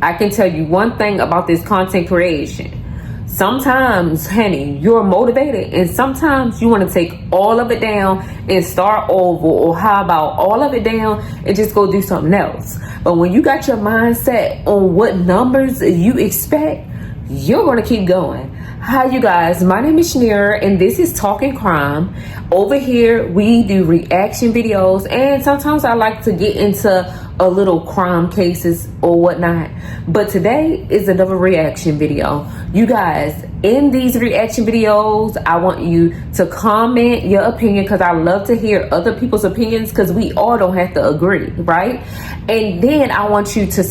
I can tell you one thing about this content creation. Sometimes, honey, you're motivated, and sometimes you want to take all of it down and start over, or how about all of it down and just go do something else. But when you got your mindset on what numbers you expect, you're going to keep going. Hi, you guys. My name is Shaneria, and this is Talking Crime. Over here, we do reaction videos, and sometimes I like to get into a little crime cases or whatnot. But today is another reaction video. You guys, in these reaction videos, I want you to comment your opinion, because I love to hear other people's opinions, because we all don't have to agree, right? And then I want you to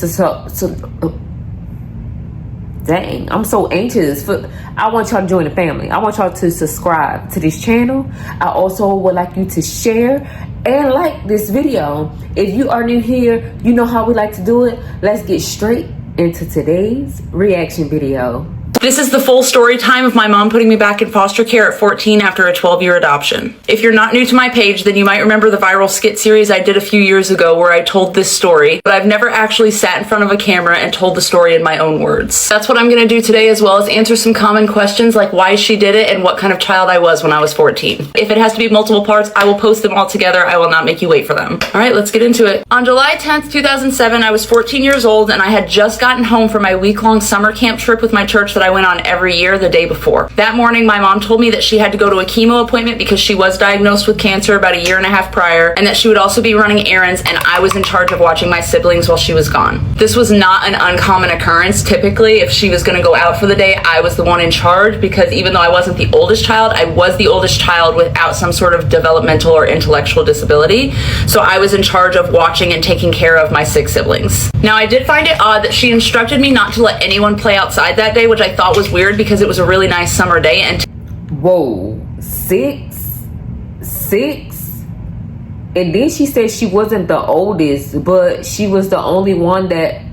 dang, I'm so anxious. I want y'all to join the family. I want y'all to subscribe to this channel. I also would like you to share and like this video. If you are new here, you know how we like to do it. Let's get straight into today's reaction video. This is the full story time of my mom putting me back in foster care at 14 after a 12-year adoption. If you're not new to my page, then you might remember the viral skit series I did a few years ago where I told this story, but I've never actually sat in front of a camera and told the story in my own words. That's what I'm gonna do today, as well as answer some common questions like why she did it and what kind of child I was when I was 14. If it has to be multiple parts, I will post them all together. I will not make you wait for them. All right, let's get into it. On July 10th, 2007, I was 14 years old, and I had just gotten home from my week-long summer camp trip with my church that I went on every year the day before. That morning, my mom told me that she had to go to a chemo appointment because she was diagnosed with cancer about a year and a half prior, and that she would also be running errands, and I was in charge of watching my siblings while she was gone. This was not an uncommon occurrence. Typically, if she was going to go out for the day, I was the one in charge, because even though I wasn't the oldest child, I was the oldest child without some sort of developmental or intellectual disability. So I was in charge of watching and taking care of my 6 siblings. Now, I did find it odd that she instructed me not to let anyone play outside that day, which I thought was weird because it was a really nice summer day. And whoa, 6? And then she said she wasn't the oldest, but she was the only one that,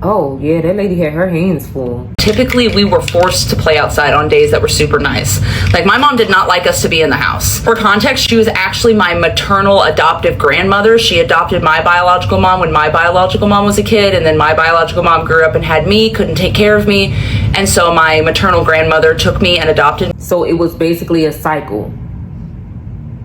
oh yeah, that lady had her hands full. Typically, we were forced to play outside on days that were super nice. Like, my mom did not like us to be in the house. For context, she was actually my maternal adoptive grandmother. She adopted my biological mom when my biological mom was a kid, and then my biological mom grew up and had me, couldn't take care of me, and so my maternal grandmother took me and adopted me. So it was basically a cycle.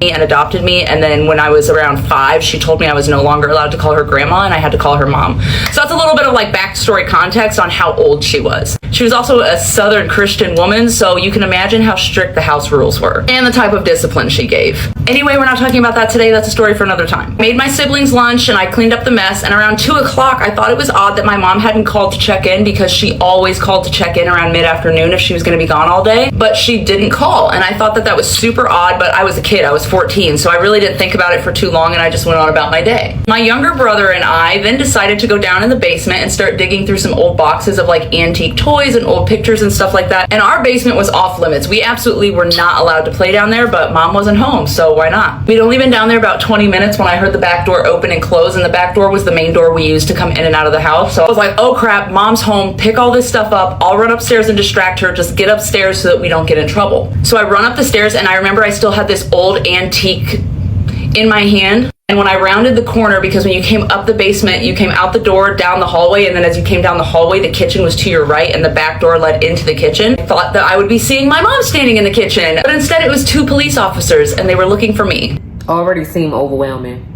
And adopted me, and then when I was around 5, she told me I was no longer allowed to call her grandma and I had to call her mom. So that's a little bit of like backstory context on how old she was. She was also a Southern Christian woman, so you can imagine how strict the house rules were and the type of discipline she gave. Anyway, we're not talking about that today. That's a story for another time. Made my siblings lunch and I cleaned up the mess, and around 2 o'clock I thought it was odd that my mom hadn't called to check in, because she always called to check in around mid-afternoon if she was going to be gone all day, but she didn't call, and I thought that was super odd. But I was a kid, I was 14, so I really didn't think about it for too long, and I just went on about my day. My younger brother and I then decided to go down in the basement and start digging through some old boxes of like antique toys and old pictures and stuff like that. And our basement was off limits. We absolutely were not allowed to play down there, but mom wasn't home, so why not? We'd only been down there about 20 minutes when I heard the back door open and close, and the back door was the main door we used to come in and out of the house. So I was like, oh crap, mom's home, pick all this stuff up, I'll run upstairs and distract her, just get upstairs so that we don't get in trouble. So I run up the stairs, and I remember I still had this old antique in my hand. And when I rounded the corner, because when you came up the basement, you came out the door, down the hallway, and then as you came down the hallway, the kitchen was to your right and the back door led into the kitchen. I thought that I would be seeing my mom standing in the kitchen, but instead it was 2 police officers, and they were looking for me. Already seemed overwhelming.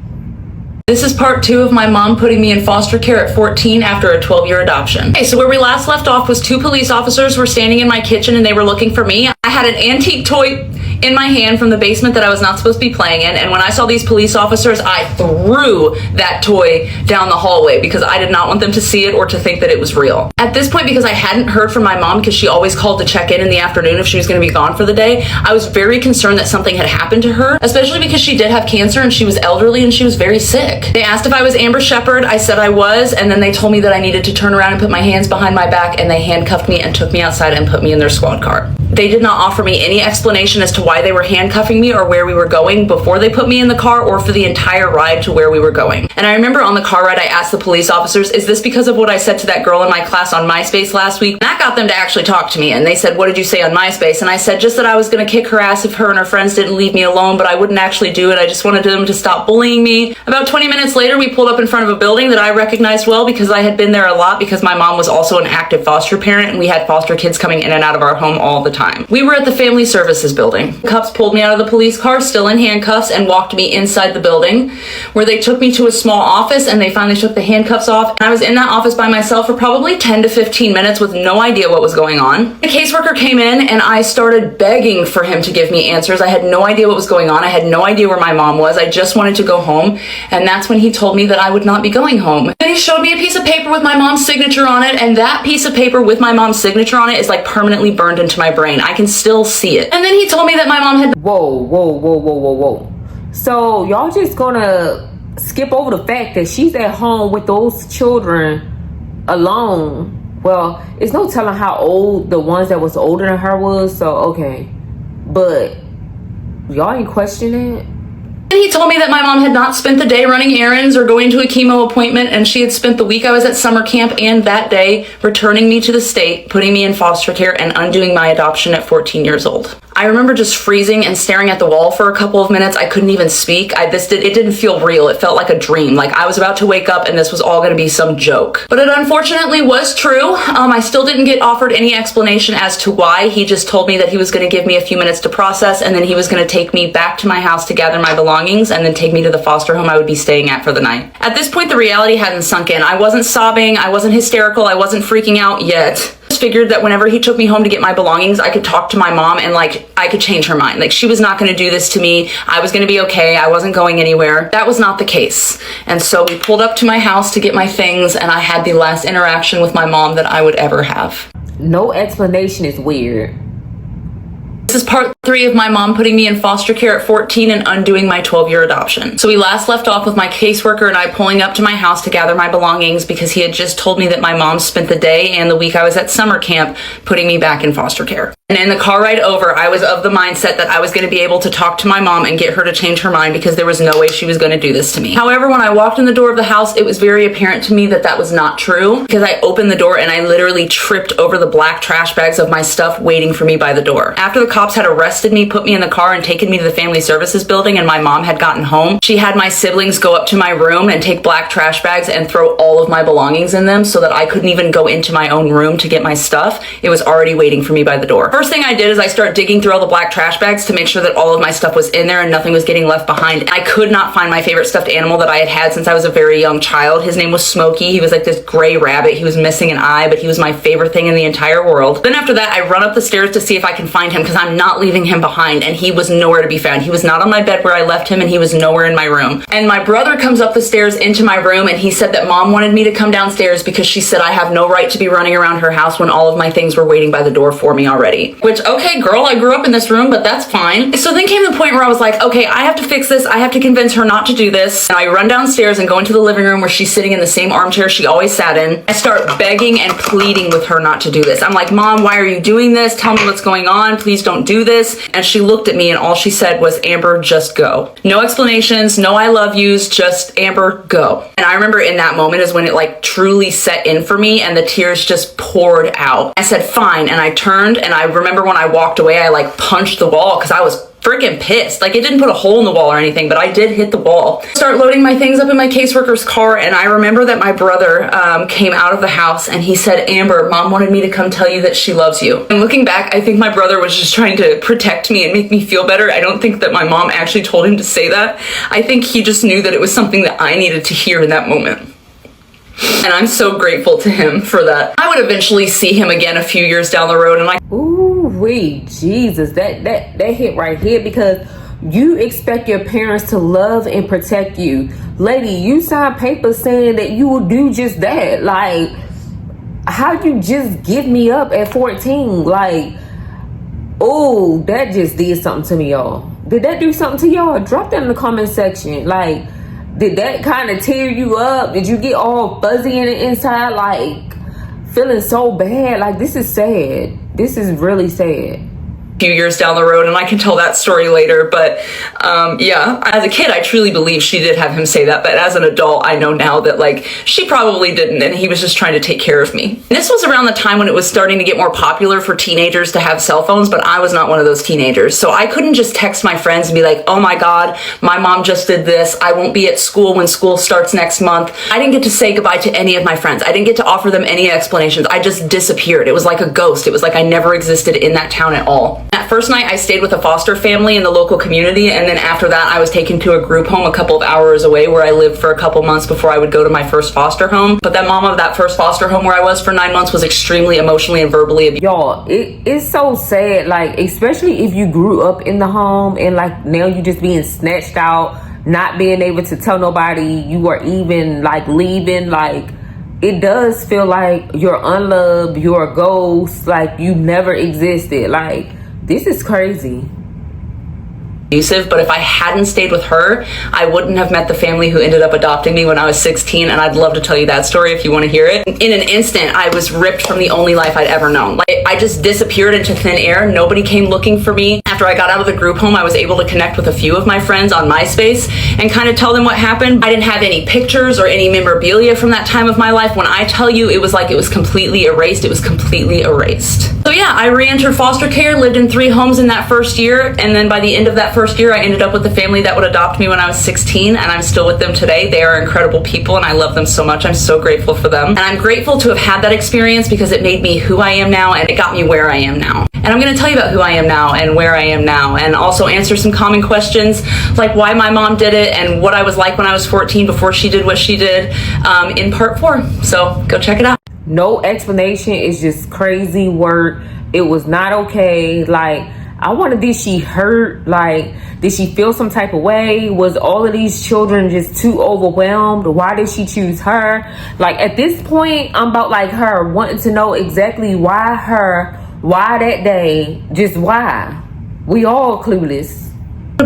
This is part 2 of my mom putting me in foster care at 14 after a 12-year adoption. Okay, so where we last left off was 2 police officers were standing in my kitchen and they were looking for me. I had an antique toy in my hand from the basement that I was not supposed to be playing in, and when I saw these police officers, I threw that toy down the hallway because I did not want them to see it or to think that it was real. At this point, because I hadn't heard from my mom, because she always called to check in the afternoon if she was going to be gone for the day, I was very concerned that something had happened to her, especially because she did have cancer and she was elderly and she was very sick. They asked if I was Amber Shepherd. I said I was, and then they told me that I needed to turn around and put my hands behind my back, and they handcuffed me and took me outside and put me in their squad car. They did not offer me any explanation as to why they were handcuffing me or where we were going before they put me in the car or for the entire ride to where we were going. And I remember on the car ride, I asked the police officers, is this because of what I said to that girl in my class on MySpace last week? And that got them to actually talk to me. And they said, what did you say on MySpace? And I said, just that I was going to kick her ass if her and her friends didn't leave me alone, but I wouldn't actually do it. I just wanted them to stop bullying me. About 20 minutes later, we pulled up in front of a building that I recognized well because I had been there a lot because my mom was also an active foster parent and we had foster kids coming in and out of our home all the time. We were at the Family Services building. Cops pulled me out of the police car, still in handcuffs, and walked me inside the building, where they took me to a small office and they finally took the handcuffs off. And I was in that office by myself for probably 10 to 15 minutes with no idea what was going on. The caseworker came in and I started begging for him to give me answers. I had no idea what was going on. I had no idea where my mom was. I just wanted to go home. And that's when he told me that I would not be going home. Then he showed me a piece of paper with my mom's signature on it, and that piece of paper with my mom's signature on it is like permanently burned into my brain. I can still see it. And then he told me that my mom had— Whoa. So y'all just gonna skip over the fact that she's at home with those children alone? Well, it's no telling how old the ones that was older than her was, so okay. But y'all ain't questioning it? And he told me that my mom had not spent the day running errands or going to a chemo appointment, and she had spent the week I was at summer camp and that day returning me to the state, putting me in foster care, and undoing my adoption at 14 years old. I remember just freezing and staring at the wall for a couple of minutes. I couldn't even speak. It didn't feel real. It felt like a dream. Like I was about to wake up and this was all going to be some joke. But it unfortunately was true. I still didn't get offered any explanation as to why. He just told me that he was going to give me a few minutes to process, and then he was going to take me back to my house to gather my belongings and then take me to the foster home I would be staying at for the night. At this point, the reality hadn't sunk in. I wasn't sobbing. I wasn't hysterical. I wasn't freaking out yet. Figured that whenever he took me home to get my belongings, I could talk to my mom and I could change her mind. Like she was not going to do this to me. I was going to be okay. I wasn't going anywhere. That was not the case. And so we pulled up to my house to get my things, and I had the last interaction with my mom that I would ever have. No explanation is weird. This is part 3 of my mom putting me in foster care at 14 and undoing my 12-year adoption. So we last left off with my caseworker and I pulling up to my house to gather my belongings because he had just told me that my mom spent the day and the week I was at summer camp putting me back in foster care. And in the car ride over, I was of the mindset that I was going to be able to talk to my mom and get her to change her mind because there was no way she was going to do this to me. However, when I walked in the door of the house, it was very apparent to me that that was not true because I opened the door and I literally tripped over the black trash bags of my stuff waiting for me by the door. After the cops had arrested me, put me in the car, and taken me to the Family Services building and my mom had gotten home, she had my siblings go up to my room and take black trash bags and throw all of my belongings in them so that I couldn't even go into my own room to get my stuff. It was already waiting for me by the door. First thing I did is I started digging through all the black trash bags to make sure that all of my stuff was in there and nothing was getting left behind. I could not find my favorite stuffed animal that I had had since I was a very young child. His name was Smokey. He was like this gray rabbit. He was missing an eye, but he was my favorite thing in the entire world. Then after that, I run up the stairs to see if I can find him because I'm not leaving him behind, and he was nowhere to be found. He was not on my bed where I left him, and he was nowhere in my room. And my brother comes up the stairs into my room, and he said that mom wanted me to come downstairs because she said I have no right to be running around her house when all of my things were waiting by the door for me already. Which, okay, girl, I grew up in this room, but that's fine. So then came the point where I was like, okay, I have to fix this. I have to convince her not to do this. And I run downstairs and go into the living room where she's sitting in the same armchair she always sat in. I start begging and pleading with her not to do this. I'm like, Mom, why are you doing this? Tell me what's going on. Please don't do this. And she looked at me and all she said was, Amber, just go. No explanations, no I love yous, just Amber, go. And I remember in that moment is when it like truly set in for me and the tears just poured out. I said, fine. And I turned, and I remember when I walked away, I like punched the wall because I was freaking pissed. Like, it didn't put a hole in the wall or anything, but I did hit the wall. Start loading my things up in my caseworker's car, and I remember that my brother came out of the house and he said, Amber, Mom wanted me to come tell you that she loves you. And looking back, I think my brother was just trying to protect me and make me feel better. I don't think that my mom actually told him to say that. I think he just knew that it was something that I needed to hear in that moment. And I'm so grateful to him for that. I would eventually see him again a few years down the road, and like, ooh wee, Jesus, that hit right here, because you expect your parents to love and protect you. Lady, you signed papers saying that you will do just that. Like, how you just give me up at 14? Like, oh, that just did something to me, y'all. Did that do something to y'all? Drop that in the comment section. Like, did that kind of tear you up? Did you get all fuzzy in the inside, like feeling so bad? Like, this is sad. This is really sad. few years down the road, and I can tell that story later. But yeah, as a kid, I truly believe she did have him say that, but as an adult, I know now that like she probably didn't, and he was just trying to take care of me. And this was around the time when it was starting to get more popular for teenagers to have cell phones, but I was not one of those teenagers, so I couldn't just text my friends and be like, oh my god, my mom just did this, I won't be at school when school starts next month. I didn't get to say goodbye to any of my friends. I didn't get to offer them any explanations. I just disappeared. It was like a ghost. It was like I never existed in that town at all. That first night, I stayed with a foster family in the local community, and then after that, I was taken to a group home a couple of hours away where I lived for a couple months before I would go to my first foster home. But that mom of that first foster home where I was for 9 months was extremely emotionally and verbally abused. Y'all, it's so sad, like, especially if you grew up in the home and like now you just being snatched out, not being able to tell nobody you are even like leaving. Like, it does feel like you're unloved, you're a ghost, like you never existed. Like, this is crazy. Abusive, but if I hadn't stayed with her, I wouldn't have met the family who ended up adopting me when I was 16, and I'd love to tell you that story if you want to hear it. In an instant, I was ripped from the only life I'd ever known. Like, I just disappeared into thin air. Nobody came looking for me. After I got out of the group home, I was able to connect with a few of my friends on MySpace and kind of tell them what happened. I didn't have any pictures or any memorabilia from that time of my life. When I tell you, it was like it was completely erased. It was completely erased. So yeah, I re-entered foster care, lived in 3 homes in that first year, and then by the end of that first year, I ended up with the family that would adopt me when I was 16, and I'm still with them today. They are incredible people, and I love them so much. I'm so grateful for them. And I'm grateful to have had that experience because it made me who I am now, and it got me where I am now. And I'm going to tell you about who I am now and where I am now, and also answer some common questions like why my mom did it and what I was like when I was 14 before she did what she did in part 4. So go check it out. No explanation. It's just crazy work. It was not okay. Like, I wonder, did she hurt? Like, did she feel some type of way? Was all of these children just too overwhelmed? Why did she choose her? Like, at this point, I'm about like her, wanting to know exactly why her, why that day, just why. We all clueless.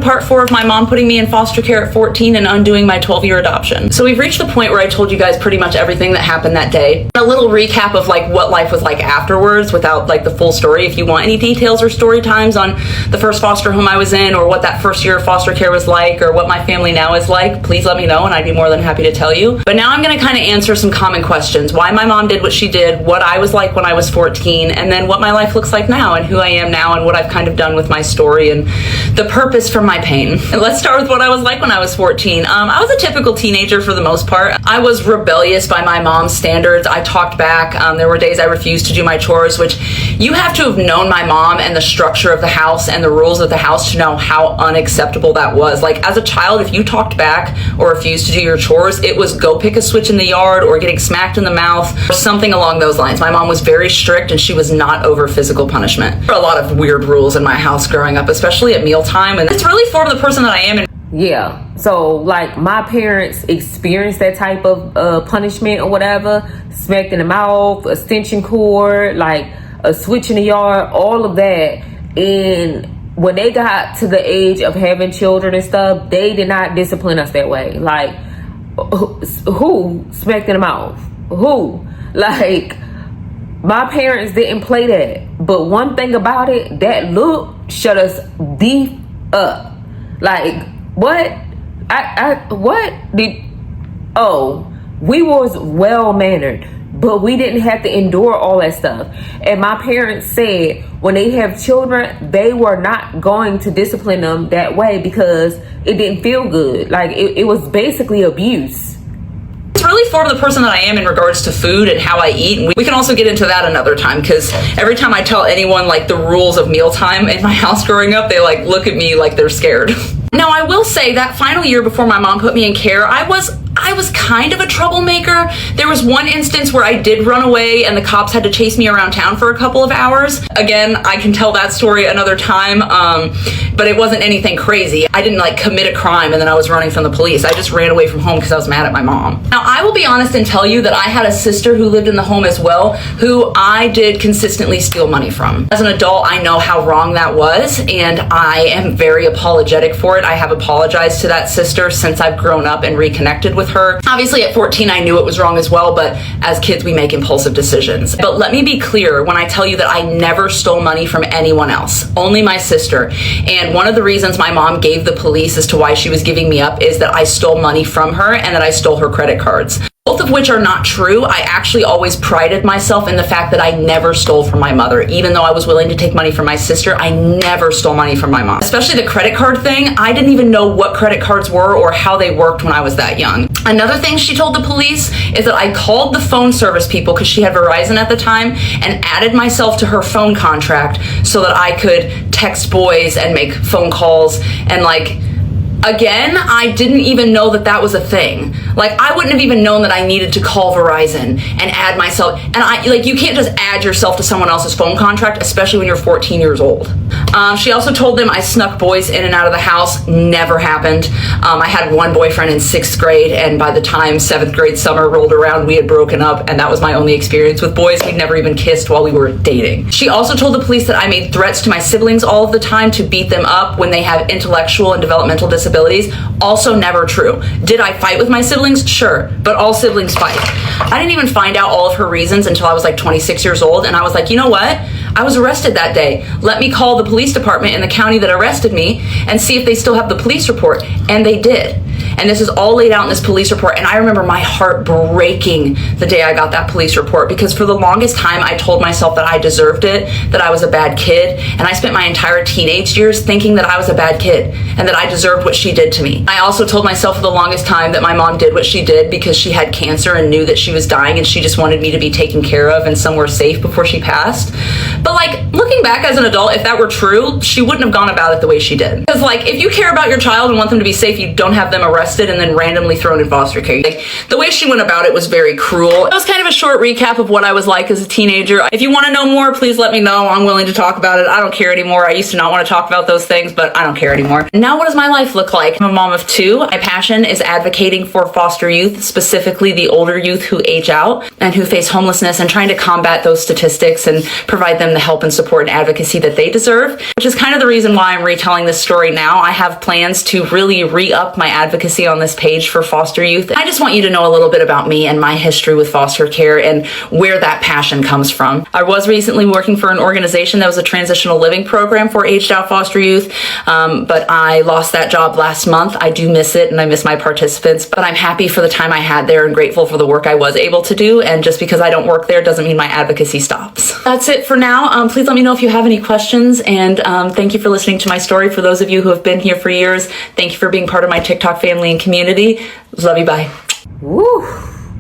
Part 4 of my mom putting me in foster care at 14 and undoing my 12-year adoption. So we've reached the point where I told you guys pretty much everything that happened that day. A little recap of like what life was like afterwards without like the full story. If you want any details or story times on the first foster home I was in, or what that first year of foster care was like, or what my family now is like, please let me know and I'd be more than happy to tell you. But now I'm going to kind of answer some common questions. Why my mom did what she did, what I was like when I was 14, and then what my life looks like now and who I am now and what I've kind of done with my story and the purpose for my pain. And let's start with what I was like when I was 14. I was a typical teenager for the most part. I was rebellious by my mom's standards. I talked back. There were days I refused to do my chores, which you have to have known my mom and the structure of the house and the rules of the house to know how unacceptable that was. Like, as a child, if you talked back or refused to do your chores, it was go pick a switch in the yard or getting smacked in the mouth or something along those lines. My mom was very strict and she was not over physical punishment. There were a lot of weird rules in my house growing up, especially at mealtime, and it's really formed the person that I am. Yeah, so like my parents experienced that type of punishment or whatever, smacked in the mouth, extension cord, like a switch in the yard, all of that. And when they got to the age of having children and stuff, they did not discipline us that way. Like, who smacked in the mouth? Who? Like, my parents didn't play that. But one thing about it, that look shut us deep up. Like, what? We was well mannered, but we didn't have to endure all that stuff. And my parents said when they have children, they were not going to discipline them that way because it didn't feel good. Like, it was basically abuse. It's really formed the person that I am in regards to food and how I eat. And we can also get into that another time, because every time I tell anyone like the rules of mealtime in my house growing up, they like look at me like they're scared. Now, I will say that final year before my mom put me in care, I was kind of a troublemaker. There was one instance where I did run away and the cops had to chase me around town for a couple of hours. Again, I can tell that story another time, but it wasn't anything crazy. I didn't like commit a crime and then I was running from the police. I just ran away from home because I was mad at my mom. Now, I will be honest and tell you that I had a sister who lived in the home as well, who I did consistently steal money from. As an adult, I know how wrong that was, and I am very apologetic for it. I have apologized to that sister since I've grown up and reconnected with her. her. Obviously at 14 I knew it was wrong as well, but as kids we make impulsive decisions. But let me be clear when I tell you that I never stole money from anyone else, only my sister. And one of the reasons my mom gave the police as to why she was giving me up is that I stole money from her and that I stole her credit cards. Both of which are not true. I actually always prided myself in the fact that I never stole from my mother. Even though I was willing to take money from my sister, I never stole money from my mom. Especially the credit card thing, I didn't even know what credit cards were or how they worked when I was that young. Another thing she told the police is that I called the phone service people, because she had Verizon at the time, and added myself to her phone contract so that I could text boys and make phone calls and again, I didn't even know that that was a thing. I wouldn't have even known that I needed to call Verizon and add myself. And you can't just add yourself to someone else's phone contract, especially when you're 14 years old. She also told them I snuck boys in and out of the house. Never happened. I had one boyfriend in 6th grade, and by the time 7th grade summer rolled around, we had broken up, and that was my only experience with boys. We'd never even kissed while we were dating. She also told the police that I made threats to my siblings all of the time to beat them up when they have intellectual and developmental disabilities. Also never true. Did I fight with my siblings? Sure, but all siblings fight. I didn't even find out all of her reasons until I was 26 years old, and I was like, you know what? I was arrested that day. Let me call the police department in the county that arrested me and see if they still have the police report. And they did. And this is all laid out in this police report. And I remember my heart breaking the day I got that police report, because for the longest time I told myself that I deserved it, that I was a bad kid. And I spent my entire teenage years thinking that I was a bad kid and that I deserved what she did to me. I also told myself for the longest time that my mom did what she did because she had cancer and knew that she was dying, and she just wanted me to be taken care of and somewhere safe before she passed. But looking back as an adult, if that were true, she wouldn't have gone about it the way she did. Because if you care about your child and want them to be safe, you don't have them arrested and then randomly thrown in foster care. The way she went about it was very cruel. That was kind of a short recap of what I was like as a teenager. If you want to know more, please let me know. I'm willing to talk about it. I don't care anymore. I used to not want to talk about those things, but I don't care anymore. Now what does my life look like? I'm a mom of 2. My passion is advocating for foster youth, specifically the older youth who age out and who face homelessness, and trying to combat those statistics and provide them the help and support and advocacy that they deserve, which is kind of the reason why I'm retelling this story now. I have plans to really re-up my advocacy on this page for foster youth. I just want you to know a little bit about me and my history with foster care and where that passion comes from. I was recently working for an organization that was a transitional living program for aged out foster youth, but I lost that job last month. I do miss it and I miss my participants, but I'm happy for the time I had there and grateful for the work I was able to do. And just because I don't work there doesn't mean my advocacy stops. That's it for now. Please let me know if you have any questions, and thank you for listening to my story. For those of you who have been here for years, thank you for being part of my TikTok family and community. Love you, bye. Woo,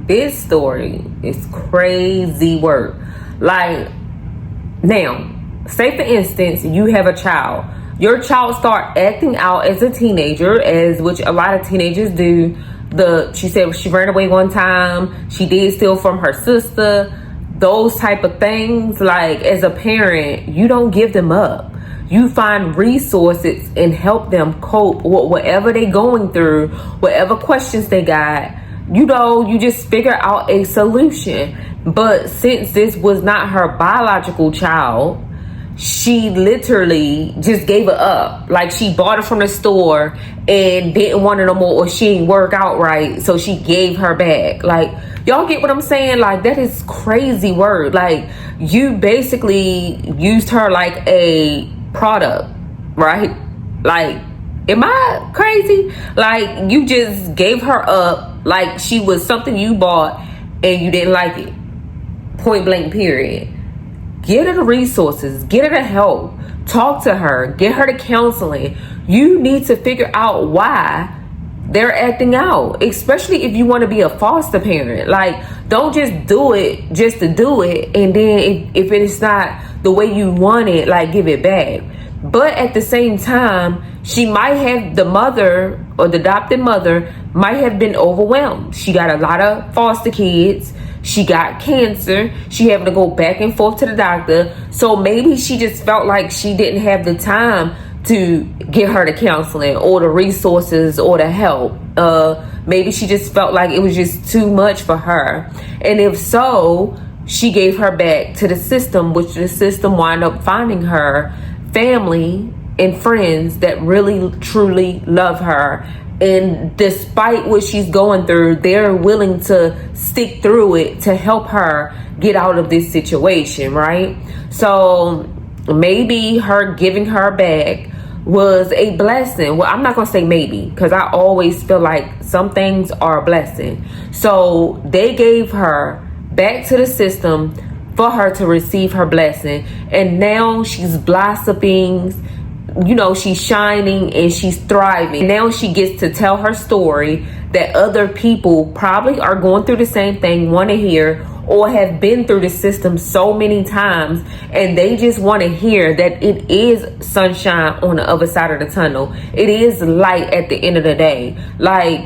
this story is crazy work. Now, say for instance, you have a child. Your child start acting out as a teenager, as which a lot of teenagers do. She said she ran away one time. She did steal from her sister. Those type of things. As a parent, you don't give them up. You find resources and help them cope with whatever they're going through, whatever questions they got. You just figure out a solution. But since this was not her biological child, she literally just gave it up. She bought it from the store and didn't want it no more, or she didn't work out right, so she gave her back. Y'all get what I'm saying? That is crazy word. You basically used her like a product, right? Am I crazy? You just gave her up she was something you bought and you didn't like it. Point blank, period. Get her the resources, get her the help, talk to her, get her to counseling. You need to figure out why they're acting out, especially if you want to be a foster parent. Don't just do it just to do it, and then if it's not the way you want it, give it back. But at the same time, she might have, the mother or the adopted mother might have been overwhelmed. She got a lot of foster kids. She got cancer. She having to go back and forth to the doctor. So maybe she just felt like she didn't have the time to get her the counseling or the resources or the help. Maybe she just felt like it was just too much for her. And if so, she gave her back to the system, which the system wound up finding her family and friends that really truly love her And despite what she's going through, they're willing to stick through it to help her get out of this situation, right? So maybe her giving her back was a blessing. Well, I'm not gonna say maybe, because I always feel like some things are a blessing. So they gave her back to the system for her to receive her blessing, and now she's blossoming, you know, she's shining and she's thriving. Now she gets to tell her story that other people probably are going through the same thing, want to hear, or have been through the system so many times, and they just want to hear that it is sunshine on the other side of the tunnel. It is light at the end of the day. Like,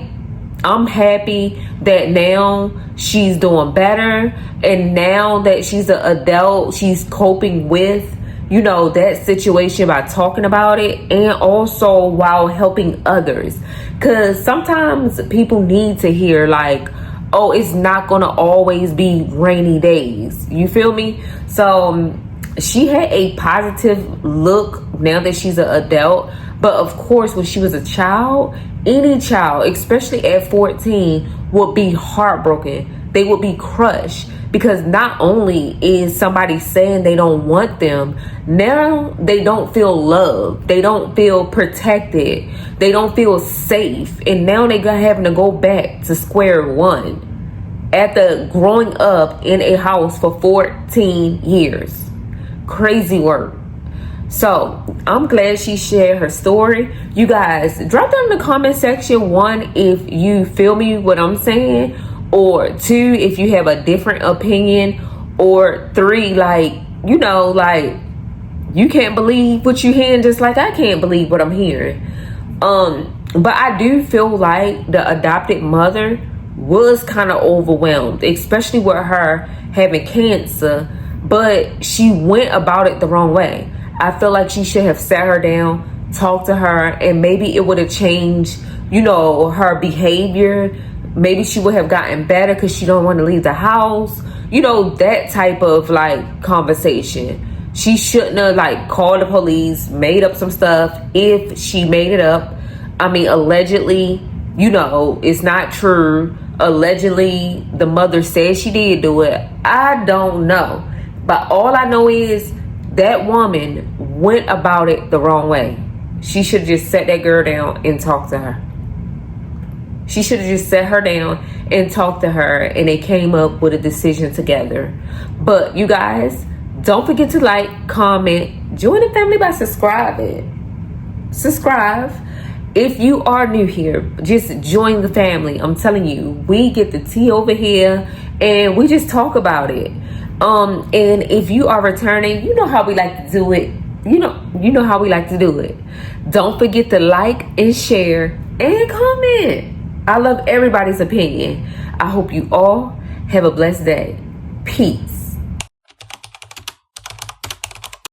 I'm happy that now she's doing better, and now that she's an adult, she's coping with, you know, that situation by talking about it, and also while helping others. Because sometimes people need to hear, like, oh, it's not gonna always be rainy days. You feel me? So she had a positive look now that she's an adult. But of course, when she was a child, any child, especially at 14, would be heartbroken. They would be crushed, because not only is somebody saying they don't want them, now they don't feel loved, they don't feel protected, they don't feel safe, and now they're having to go back to square one after growing up in a house for 14 years. Crazy work. So I'm glad she shared her story. You guys, drop down in the comment section, 1, if you feel me what I'm saying, or 2, if you have a different opinion, or 3, like, you know, like, you can't believe what you hearing, just like I can't believe what I'm hearing. But I do feel like the adopted mother was kind of overwhelmed, especially with her having cancer, but she went about it the wrong way. I feel like she should have sat her down, talked to her, and maybe it would have changed, you know, her behavior. Maybe she would have gotten better because she don't want to leave the house. You know, that type of, like, conversation. She shouldn't have, like, called the police, made up some stuff if she made it up. I mean, allegedly, you know, it's not true. Allegedly, the mother said she did do it. I don't know. But all I know is that woman went about it the wrong way. She should have just sat that girl down and talked to her. She should have just sat her down and talked to her, and they came up with a decision together. But you guys, don't forget to like, comment, join the family by subscribing. Subscribe. If you are new here, just join the family. I'm telling you, we get the tea over here and we just talk about it. And if you are returning, you know how we like to do it. You know how we like to do it. Don't forget to like and share and comment. I love everybody's opinion. I hope you all have a blessed day. Peace.